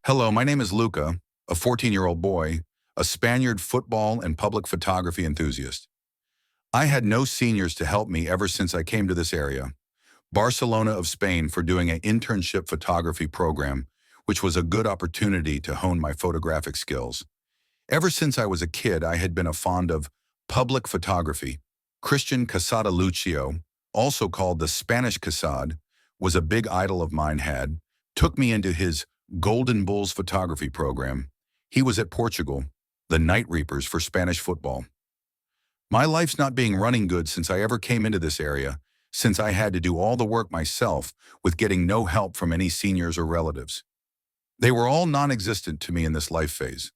Hello, my name is Luca, a 14-year-old boy, a Spaniard football and public photography enthusiast. I had no seniors to help me ever since I came to this area, Barcelona of Spain, for doing an internship photography program, which was a good opportunity to hone my photographic skills. Ever since I was a kid, I had been fond of public photography. Christian Casada Lucio, also called the Spanish Casad, was a big idol of mine. Took me into his Golden Bulls photography program. He was at Portugal, the Night Reapers for Spanish football. My life's not being running good since I ever came into this area, since I had to do all the work myself with getting no help from any seniors or relatives. They were all non-existent to me in this life phase.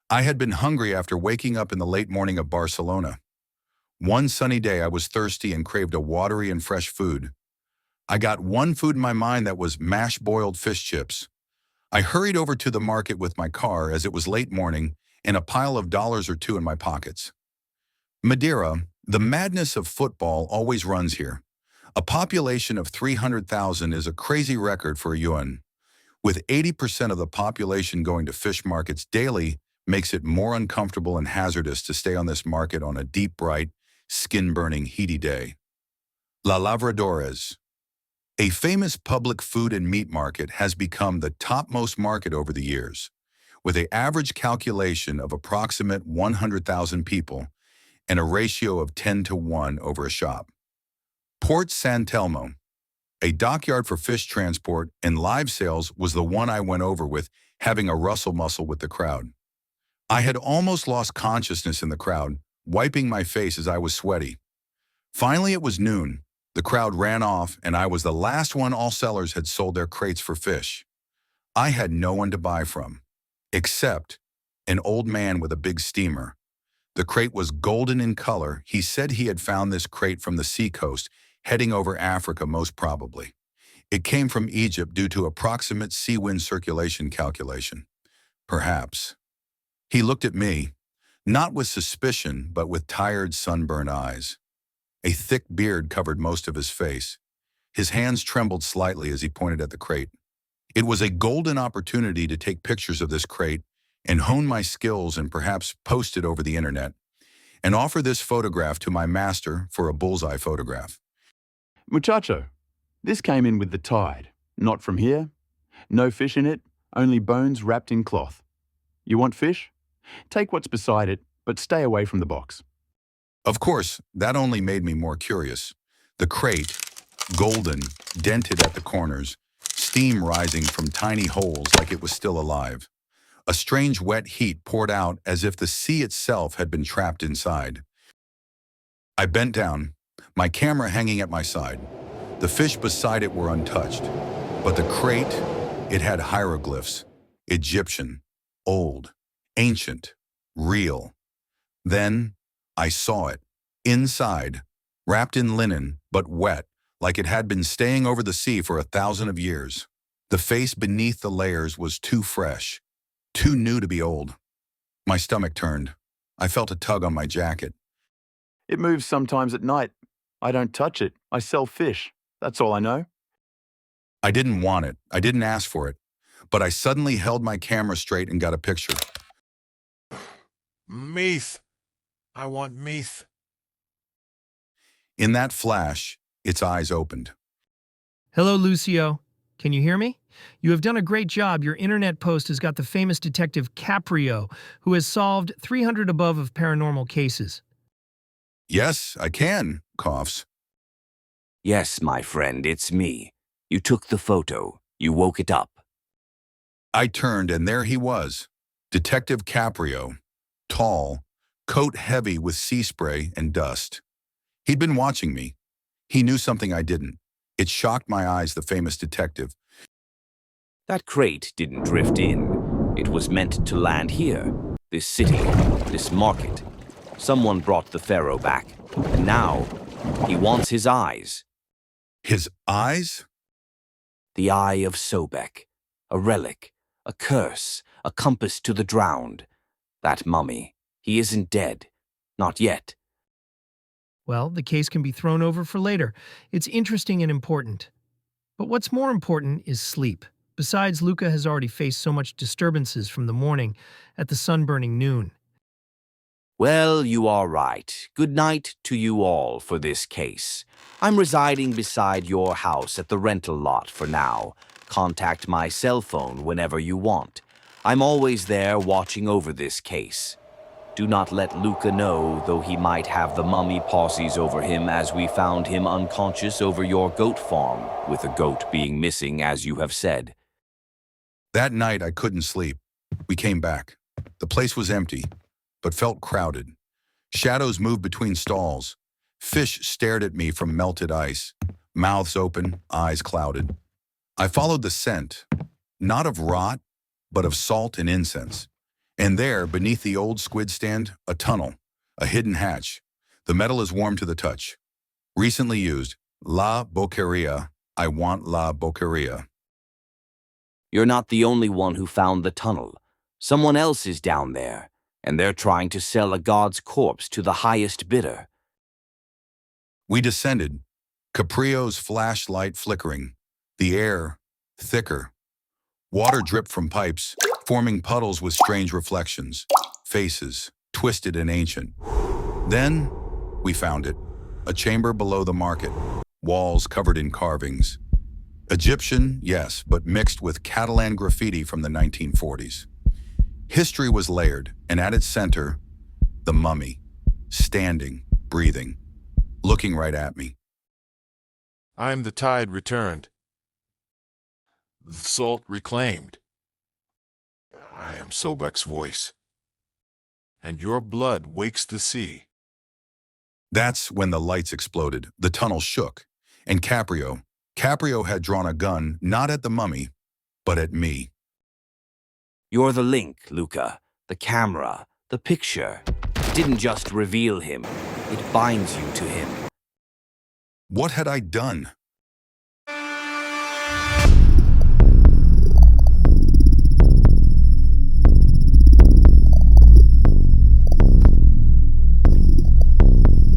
I had been hungry after waking up in the late morning of Barcelona. One sunny day I was thirsty and craved a watery and fresh food. I got one food in my mind, that was mashed boiled fish chips. I hurried over to the market with my car as it was late morning and a pile of dollars or two in my pockets. Madeira, the madness of football always runs here. A population of 300,000 is a crazy record for a UN. With 80% of the population going to fish markets daily, makes it more uncomfortable and hazardous to stay on this market on a deep, bright, skin-burning, heaty day. La Lavradores. A famous public food and meat market has become the topmost market over the years, with an average calculation of approximate 100,000 people and a ratio of 10-to-1 over a shop. Port San Telmo, a dockyard for fish transport and live sales, was the one I went over with, having a rustle muscle with the crowd. I had almost lost consciousness in the crowd, wiping my face as I was sweaty. Finally, it was noon. The crowd ran off, and I was the last one. All sellers had sold their crates for fish. I had no one to buy from, except an old man with a big steamer. The crate was golden in color. He said he had found this crate from the seacoast, heading over Africa most probably. It came from Egypt due to approximate sea wind circulation calculation. Perhaps. He looked at me, not with suspicion, but with tired, sunburned eyes. A thick beard covered most of his face. His hands trembled slightly as he pointed at the crate. It was a golden opportunity to take pictures of this crate and hone my skills and perhaps post it over the internet and offer this photograph to my master for a bullseye photograph. Muchacho, this came in with the tide. Not from here. No fish in it, only bones wrapped in cloth. You want fish? Take what's beside it, but stay away from the box. Of course, that only made me more curious. The crate, golden, dented at the corners, steam rising from tiny holes like it was still alive. A strange wet heat poured out as if the sea itself had been trapped inside. I bent down, my camera hanging at my side. The fish beside it were untouched, but the crate, it had hieroglyphs, Egyptian, old, ancient, real. Then I saw it, inside, wrapped in linen, but wet, like it had been staying over the sea for 1,000 years. The face beneath the layers was too fresh, too new to be old. My stomach turned. I felt a tug on my jacket. It moves sometimes at night. I don't touch it. I sell fish. That's all I know. I didn't want it. I didn't ask for it. But I suddenly held my camera straight and got a picture. Meath. I want meath. In that flash, its eyes opened. Hello, Lucio. Can you hear me? You have done a great job. Your internet post has got the famous detective CAPRIO, who has solved 300 above of paranormal cases. Yes, I can, coughs. Yes, my friend, it's me. You took the photo. You woke it up. I turned, and there he was, Detective Caprio, tall, coat heavy with sea spray and dust. He'd been watching me. He knew something I didn't. It shocked my eyes, the famous detective. That crate didn't drift in. It was meant to land here. This city, this market. Someone brought the pharaoh back, and now he wants his eyes. His eyes? The eye of Sobek, a relic, a curse, a compass to the drowned. That mummy, he isn't dead. Not yet. Well, the case can be thrown over for later. It's interesting and important. But what's more important is sleep. Besides, Luca has already faced so much disturbances from the morning at the sun-burning noon. Well, you are right. Good night to you all for this case. I'm residing beside your house at the rental lot for now. Contact my cell phone whenever you want. I'm always there watching over this case. Do not let Luca know, though he might have the mummy posses over him, as we found him unconscious over your goat farm, with a goat being missing, as you have said. That night, I couldn't sleep. We came back. The place was empty, but felt crowded. Shadows moved between stalls. Fish stared at me from melted ice, mouths open, eyes clouded. I followed the scent, not of rot, but of salt and incense. And there, beneath the old squid stand, a tunnel, a hidden hatch. The metal is warm to the touch. Recently used, La BOQUERIA, I want La BOQUERIA. You're not the only one who found the tunnel. Someone else is down there, and they're trying to sell a god's corpse to the highest bidder. We descended, Caprio's flashlight flickering, the air thicker. Water dripped from pipes, forming puddles with strange reflections, faces, twisted and ancient. Then, we found it, a chamber below the market, walls covered in carvings. Egyptian, yes, but mixed with Catalan graffiti from the 1940s. History was layered, and at its center, the mummy, standing, breathing, looking right at me. I am the tide returned, the salt reclaimed. I am Sobek's voice, and your blood wakes the sea. That's when the lights exploded, the tunnel shook, and Caprio had drawn a gun not at the mummy, but at me. You're the link, Luca. The camera, the picture. It didn't just reveal him. It binds you to him. What had I done?